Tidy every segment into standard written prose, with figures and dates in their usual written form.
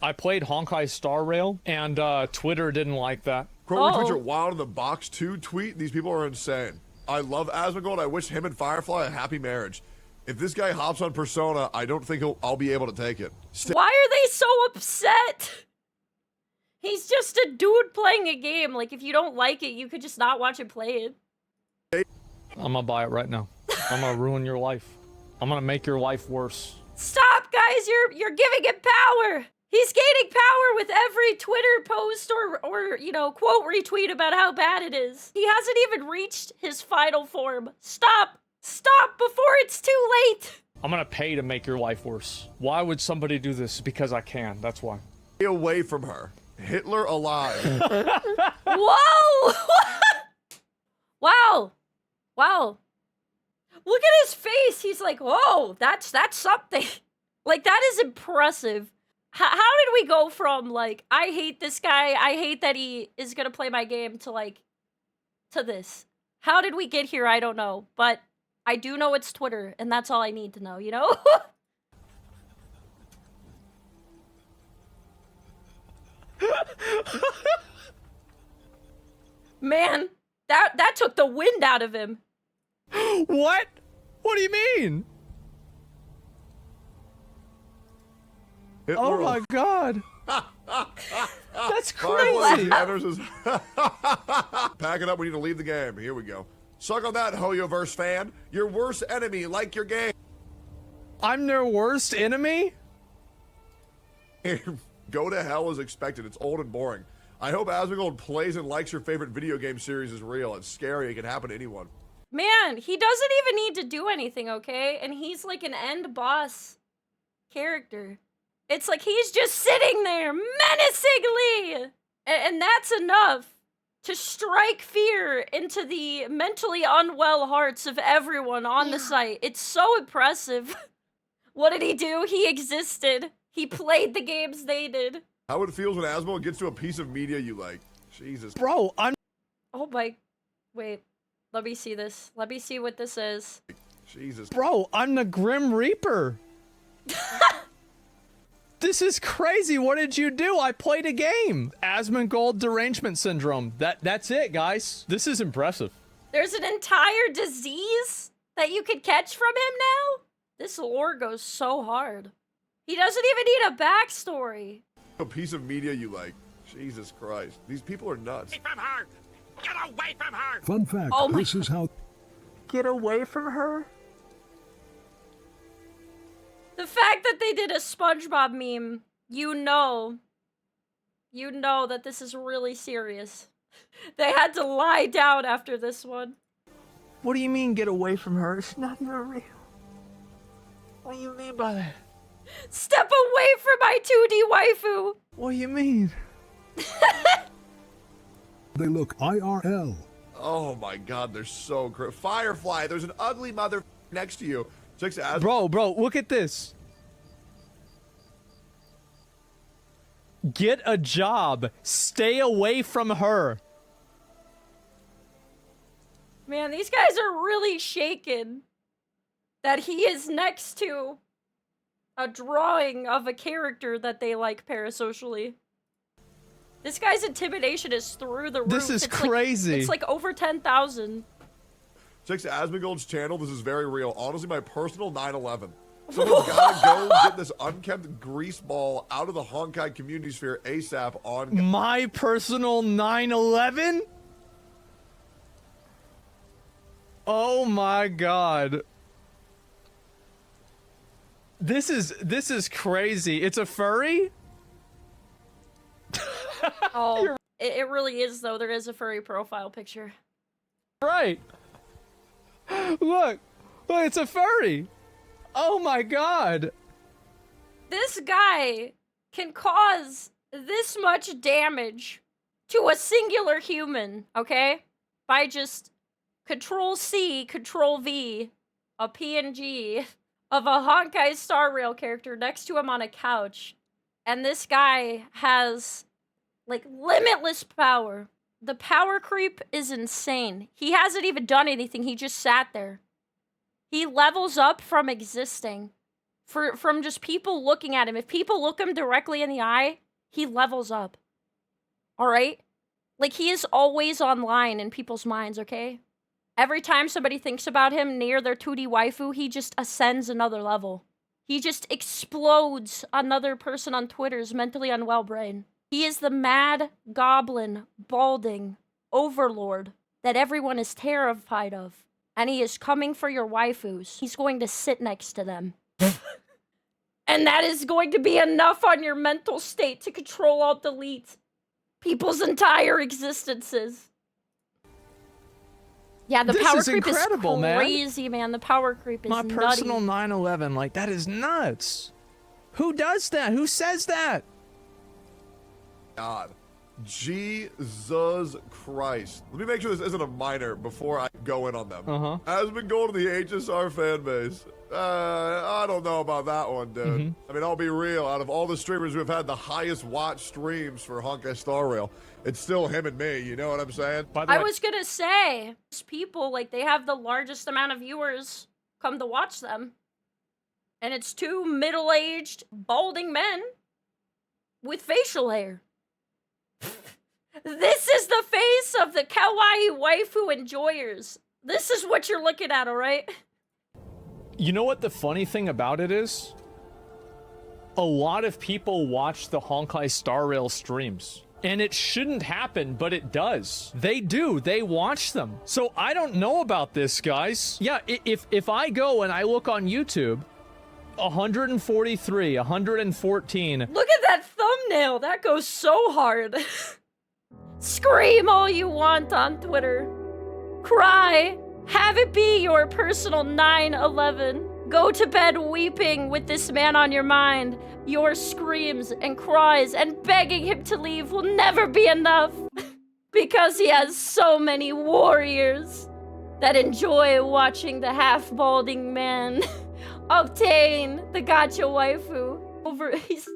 I played Honkai Star Rail, and Twitter didn't like that. Quote retweets are wild in the box 2 tweet. These people are insane. I love Asmongold. I wish him and Firefly a happy marriage. If this guy hops on Persona, I don't think I'll be able to take it. Why are they so upset? He's just a dude playing a game. Like, if you don't like it, you could just not watch him play it. I'm gonna buy it right now. I'm gonna ruin your life. I'm gonna make your life worse. Stop, guys! You're giving him power. He's gaining power with every Twitter post or you know, quote retweet about how bad it is. He hasn't even reached his final form. Stop! Stop before it's too late! I'm gonna pay to make your life worse. Why would somebody do this? Because I can, that's why. Stay away from her. Hitler alive. Whoa! Wow. Wow. Look at his face. He's like, whoa, that's something. Like, that is impressive. How did we go from, like, I hate this guy, I hate that he is gonna play my game, to, like, to this? How did we get here? I don't know. But I do know it's Twitter, and that's all I need to know, you know? Man, that took the wind out of him. What? What do you mean? Hitler Oh my god. That's crazy. Pack it up, we need to leave the game. Here we go. Suck on that, Hoyoverse fan. Your worst enemy, like your game. I'm their worst enemy? Go to hell as expected. It's old and boring. I hope Asmongold plays and likes your favorite video game series is real. It's scary. It can happen to anyone. Man, he doesn't even need to do anything, okay? And he's like an end boss character. It's like he's just sitting there menacingly. And that's enough to strike fear into the mentally unwell hearts of everyone on the site. It's so impressive. What did he do? He existed. He played the games they did. How it feels when Asmongold gets to a piece of media you like. Jesus. Bro, I'm... Oh my... Wait. Let me see this. Let me see what this is. Jesus. Bro, I'm the Grim Reaper. This is crazy. What did you do? I played a game. Asmongold derangement syndrome. That's it, guys. This is impressive. There's an entire disease that you could catch from him now? This lore goes so hard. He doesn't even need a backstory. A piece of media you like. Jesus Christ. These people are nuts. Away from her! Get away from her! Fun fact, Oh my this is how... Get away from her? The fact that they did a SpongeBob meme, you know that this is really serious. They had to lie down after this one. What do you mean, get away from her? It's not even real. What do you mean by that? Step away from my 2D waifu! What do you mean? they look IRL. Oh my god, they're so great. Firefly, there's an ugly mother next to you. Bro, look at this. Get a job. Stay away from her. Man, these guys are really shaken that he is next to a drawing of a character that they like parasocially. This guy's intimidation is through the roof. This is crazy. It's like over 10,000. Check Asmongold's channel. This is very real. Honestly, my personal 9/11. Someone's gotta go get this unkempt grease ball out of the Honkai community sphere ASAP on... My personal 9/11? Oh my god. This is crazy. It's a furry? Oh, it really is, though. There is a furry profile picture. Right. Look, it's a furry. Oh my god. This guy can cause this much damage to a singular human, okay? By just Control-C, Control-V, a PNG of a Honkai Star Rail character next to him on a couch. And this guy has, like, limitless power. The power creep is insane. He hasn't even done anything. He just sat there. He levels up from existing from just people looking at him. If people look him directly in the eye, he levels up. All right? Like, he is always online in people's minds, okay? Every time somebody thinks about him near their 2D waifu, he just ascends another level. He just explodes another person on Twitter's mentally unwell brain. He is the mad, goblin, balding overlord that everyone is terrified of. And he is coming for your waifus. He's going to sit next to them. And that is going to be enough on your mental state to control alt delete people's entire existences. Yeah, the power creep is crazy, man. The power creep is My nutty. personal 911, like, that is nuts. Who does that? Who says that? God. Jesus Christ. Let me make sure this isn't a minor before I go in on them. Asmongold to the HSR fan base. I don't know about that one, dude. I mean, I'll be real. Out of all the streamers who have had the highest watch streams for Honkai Star Rail, it's still him and me. You know what I'm saying? By the way, I was gonna say, people, like, they have the largest amount of viewers come to watch them. And it's two middle-aged, balding men with facial hair. This is the face of the kawaii waifu enjoyers. This is what you're looking at, alright? you know what the funny thing about it is? A lot of people watch the Honkai Star Rail streams. And it shouldn't happen, but it does. They do. They watch them. So I don't know about this, guys. Yeah, if I go and I look on YouTube, 143, 114. Look at that thumbnail. That goes so hard. Scream all you want on Twitter. Cry. Have it be your personal 9/11. Go to bed weeping with this man on your mind. Your screams and cries and begging him to leave will never be enough. Because he has so many warriors that enjoy watching the half-balding man obtain the gacha waifu. He's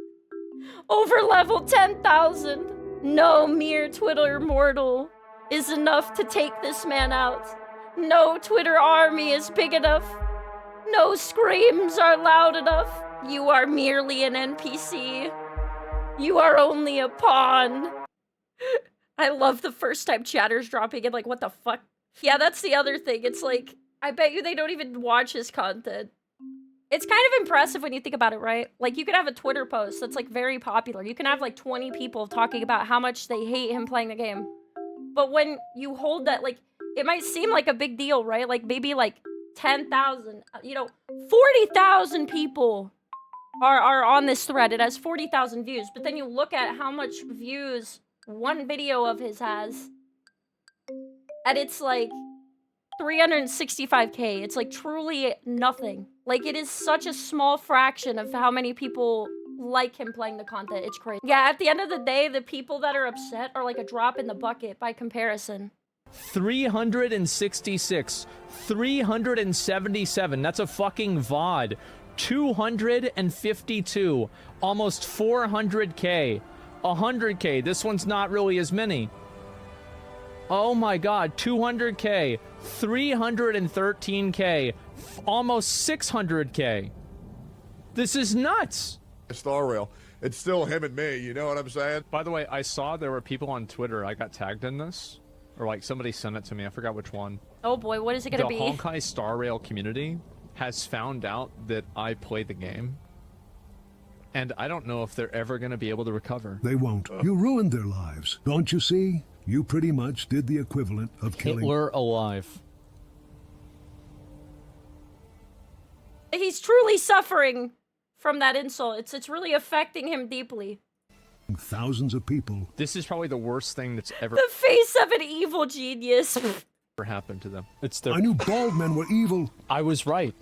over level 10,000. No mere Twitter mortal is enough to take this man out. No Twitter army is big enough. No screams are loud enough. You are merely an NPC. You are only a pawn. I love the first time chatter's dropping in, like, what the fuck? Yeah, that's the other thing. It's like, I bet you they don't even watch his content. It's kind of impressive when you think about it, right? Like, you could have a Twitter post that's, like, very popular. You can have, like, 20 people talking about how much they hate him playing the game. But when you hold that, like, it might seem like a big deal, right? Like, maybe, like, 10,000, 40,000 people are on this thread. It has 40,000 views. But then you look at how much views one video of his has, and it's, like, 365K. It's, like, truly nothing. Like, it is such a small fraction of how many people like him playing the content. It's crazy. Yeah, at the end of the day, the people that are upset are, like, a drop in the bucket by comparison. 366, 377. That's a fucking VOD. 252, almost 400K, 100K. This one's not really as many. Oh my god, 200K, 313K, almost 600K. This is nuts. Star Rail. It's still him and me, you know what I'm saying? By the way, I saw there were people on Twitter, I got tagged in this, or like somebody sent it to me, I forgot which one. Oh boy, what is it gonna be? The Honkai Star Rail community has found out that I play the game, and I don't know if they're ever going to be able to recover. They won't. You ruined their lives. Don't you see? You pretty much did the equivalent of killing Hitler alive. He's truly suffering from that insult. It's really affecting him deeply. thousands of people. This is probably the worst thing that's ever The face of an evil genius. happened to them. It's their... I knew bald men were evil. I was right.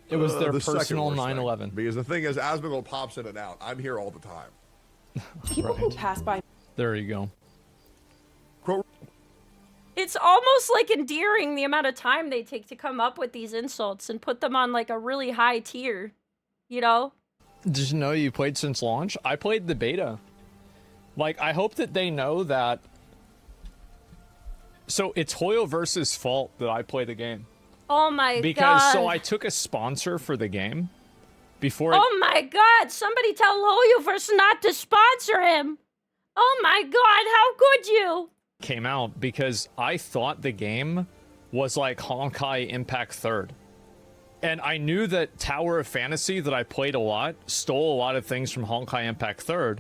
It was their the second personal worst thing. 9/11. Because the thing is, Asmongold pops in and out. I'm here all the time. People who pass by. There you go. It's almost like endearing the amount of time they take to come up with these insults and put them on like a really high tier, you know? Did you know you played since launch? I played the beta. Like, I hope that they know that... So, it's Hoyoverse's fault that I play the game. Oh my god. Because, so I took a sponsor for the game. before Oh my god, somebody tell Hoyoverse not to sponsor him. Oh my god, how could you? came out, because I thought the game was like Honkai Impact 3rd. And I knew that Tower of Fantasy that I played a lot stole a lot of things from Honkai Impact 3rd.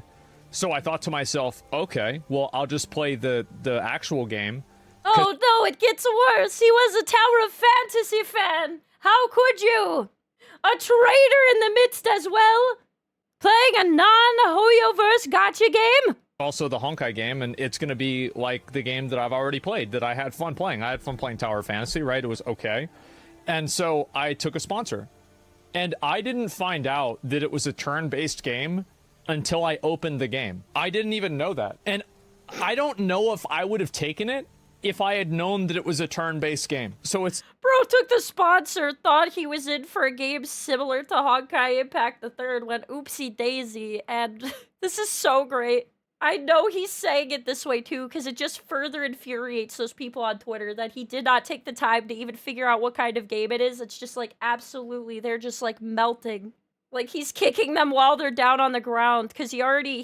So I thought to myself, okay, well, I'll just play the actual game. Oh no, it gets worse. He was a Tower of Fantasy fan. How could you? A traitor in the midst as well? Playing a non-Hoyoverse gacha game? Also the Honkai game, and it's going to be like the game that I've already played, that I had fun playing. I had fun playing Tower of Fantasy, right? It was okay. And so I took a sponsor. And I didn't find out that it was a turn-based game until I opened the game. I didn't even know that. And I don't know if I would have taken it if I had known that it was a turn-based game. So it's... Bro took the sponsor, thought he was in for a game similar to Honkai Impact the Third, went oopsie daisy, and this is so great. I know he's saying it this way too, because it just further infuriates those people on Twitter that he did not take the time to even figure out what kind of game it is. It's just like, absolutely, they're just like melting. Like, he's kicking them while they're down on the ground, because he already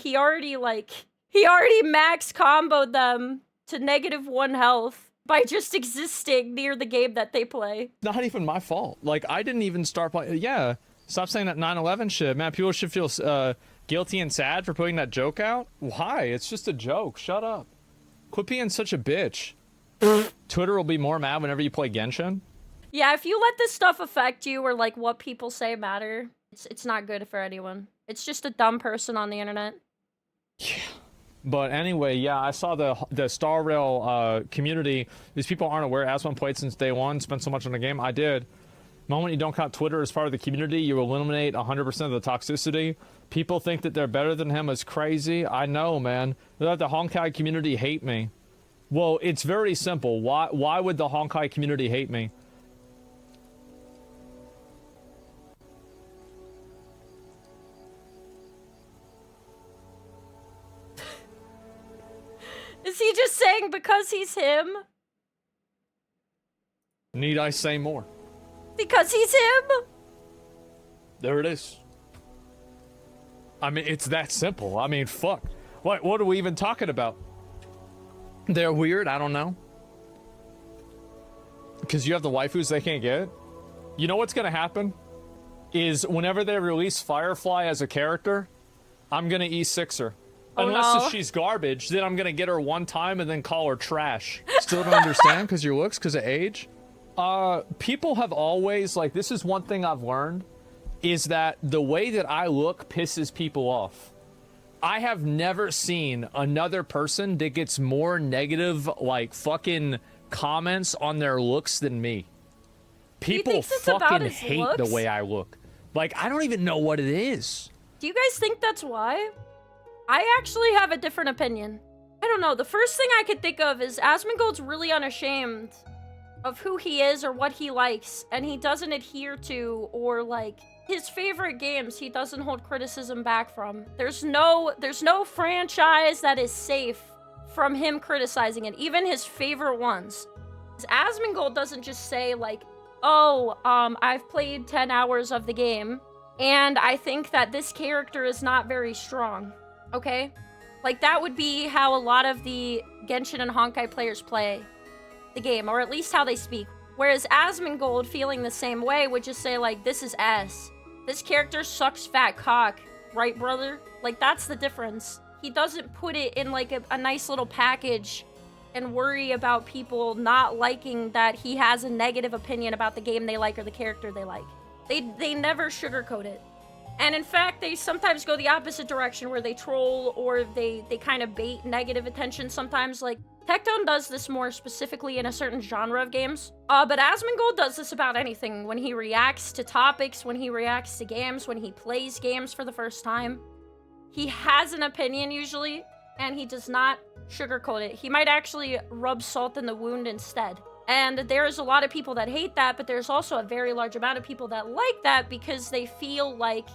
max comboed them to -1 health by just existing near the game that they play. not even my fault. Like, I didn't even start playing... Yeah, stop saying that 9/11 shit. Man, people should feel guilty and sad for putting that joke out. Why? It's just a joke. Shut up. Quit being such a bitch. Twitter will be more mad whenever you play Genshin. Yeah, if you let this stuff affect you or, like, what people say matter, it's not good for anyone. It's just a dumb person on the internet. Yeah. But anyway, yeah, I saw the Star Rail community. These people aren't aware. Asmon played since day one, spent so much on the game. I did. The moment you don't count Twitter as part of the community, you eliminate 100% of the toxicity. People think that they're better than him. It's crazy. I know, man. They let the Honkai community hate me. Well, it's very simple. Why would the Honkai community hate me? Is he just saying because he's him? Need I say more? Because he's him? There it is. I mean, it's that simple. I mean, fuck. What are we even talking about? They're weird? I don't know. Because you have the waifus they can't get? You know what's gonna happen? Is whenever they release Firefly as a character, I'm gonna E6 her. Oh, Unless no. if she's garbage, then I'm gonna get her one time and then call her trash. Still don't understand because your looks, because of age? People have always, like, this is one thing I've learned, is that the way that I look pisses people off. I have never seen another person that gets more negative, like, fucking comments on their looks than me. People thinks it's about fucking his hate looks? the way I look. Like, I don't even know what it is. Do you guys think that's why? I actually have a different opinion. I don't know, the first thing I could think of is Asmongold's really unashamed of who he is or what he likes, and he doesn't adhere to, or like, his favorite games he doesn't hold criticism back from. There's no franchise that is safe from him criticizing it, even his favorite ones. Asmongold doesn't just say like, oh, I've played 10 hours of the game, and I think that this character is not very strong. Okay? Like, that would be how a lot of the Genshin and Honkai players play the game, or at least how they speak. Whereas Asmongold, feeling the same way, would just say, like, this is ass. This character sucks fat cock. Right, brother? Like, that's the difference. He doesn't put it in, like, a nice little package and worry about people not liking that he has a negative opinion about the game they like or the character they like. They never sugarcoat it. And in fact, they sometimes go the opposite direction where they troll or they kind of bait negative attention sometimes. Like, Tectone does this more specifically in a certain genre of games. But Asmongold does this about anything. When he reacts to topics, when he reacts to games, when he plays games for the first time. He has an opinion usually, and he does not sugarcoat it. He might actually rub salt in the wound instead. And there's a lot of people that hate that, but there's also a very large amount of people that like that because they feel like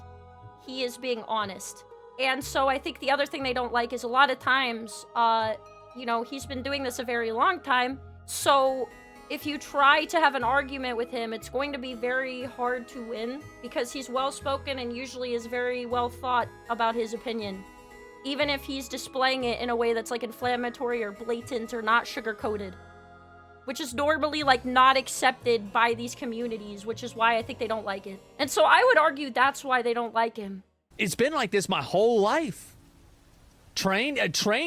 he is being honest. And so I think the other thing they don't like is a lot of times, you know, he's been doing this a very long time, so if you try to have an argument with him, it's going to be very hard to win because he's well-spoken and usually is very well thought about his opinion. Even if he's displaying it in a way that's like inflammatory or blatant or not sugar-coated. Which is normally like not accepted by these communities, which is why I think they don't like it. And so I would argue that's why they don't like him. It's been like this my whole life. Train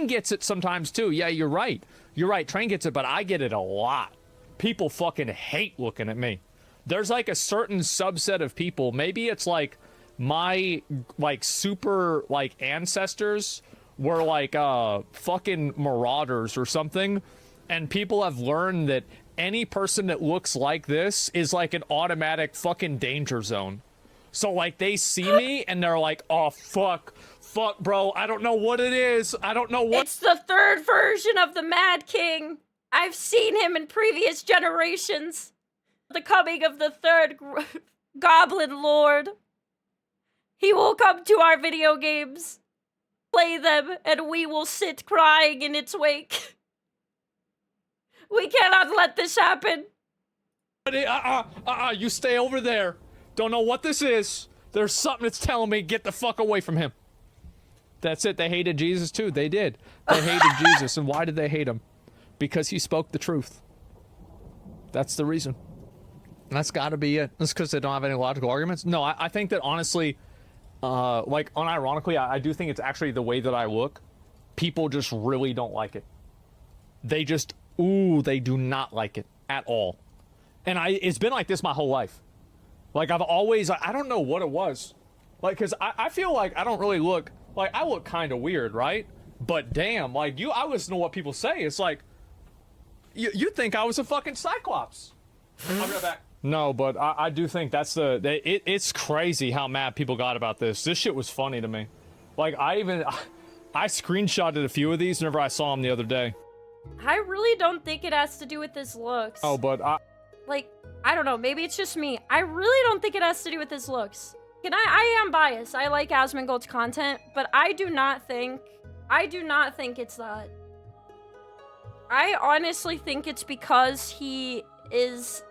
gets it sometimes too. Yeah, you're right. You're right, Train gets it, but I get it a lot. People fucking hate looking at me. There's like a certain subset of people, maybe it's like my like super like ancestors were like fucking marauders or something, and people have learned that any person that looks like this is like an automatic fucking danger zone. So like they see me and they're like, oh fuck bro, I don't know what it is, I don't know what— It's the third version of the Mad King. I've seen him in previous generations. The coming of the third Goblin Lord. He will come to our video games, play them, and we will sit crying in its wake. We cannot let this happen. You stay over there. Don't know what this is. There's something that's telling me get the fuck away from him. That's it. They hated Jesus too. They did. They hated Jesus. And why did they hate him? Because he spoke the truth. That's the reason. That's got to be it. That's because they don't have any logical arguments. No, I think that honestly, like unironically, I do think it's actually the way that I look. People just really don't like it. They just, they do not like it at all. And it's been like this my whole life. Like I've always, I don't know what it was. Like, cause I feel like I don't really look, like I look kind of weird, right? But damn, like I listen to what people say. It's like, you think I was a fucking Cyclops. I'll be right back. No, but I do think that's it's crazy how mad people got about this. This shit was funny to me. Like I screenshotted a few of these whenever I saw them the other day. I really don't think it has to do with his looks. Oh, but like, I don't know, maybe it's just me. I really don't think it has to do with his looks. And I am biased. I like Asmongold's content, but I do not think it's that. I honestly think it's because he is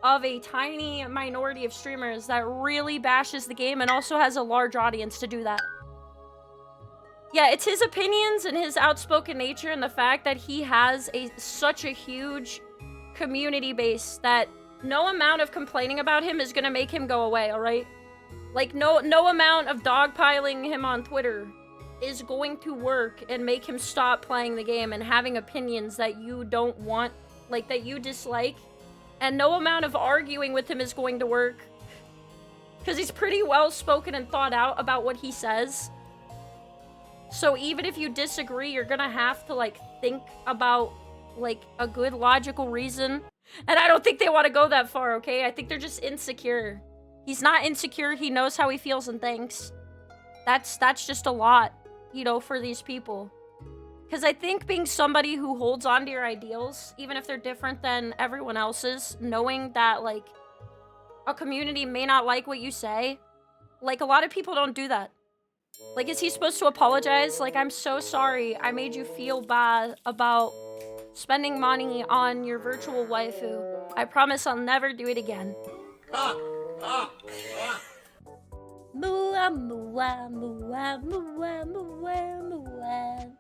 of a tiny minority of streamers that really bashes the game and also has a large audience to do that. Yeah, it's his opinions and his outspoken nature and the fact that he has such a huge community base that no amount of complaining about him is gonna make him go away, alright? Like, no amount of dogpiling him on Twitter is going to work and make him stop playing the game and having opinions that you don't want, like, that you dislike. And no amount of arguing with him is going to work. Because he's pretty well spoken and thought out about what he says. So even if you disagree, you're gonna have to, like, think about, like, a good logical reason. And I don't think they want to go that far, okay? I think they're just insecure. He's not insecure, he knows how he feels and thinks. That's just a lot, you know, for these people. Because I think being somebody who holds on to your ideals, even if they're different than everyone else's, knowing that, like, a community may not like what you say, like, a lot of people don't do that. Like, is he supposed to apologize? Like, I'm so sorry I made you feel bad about spending money on your virtual waifu. I promise I'll never do it again. Mua, mua, mua, mua, mua, mua.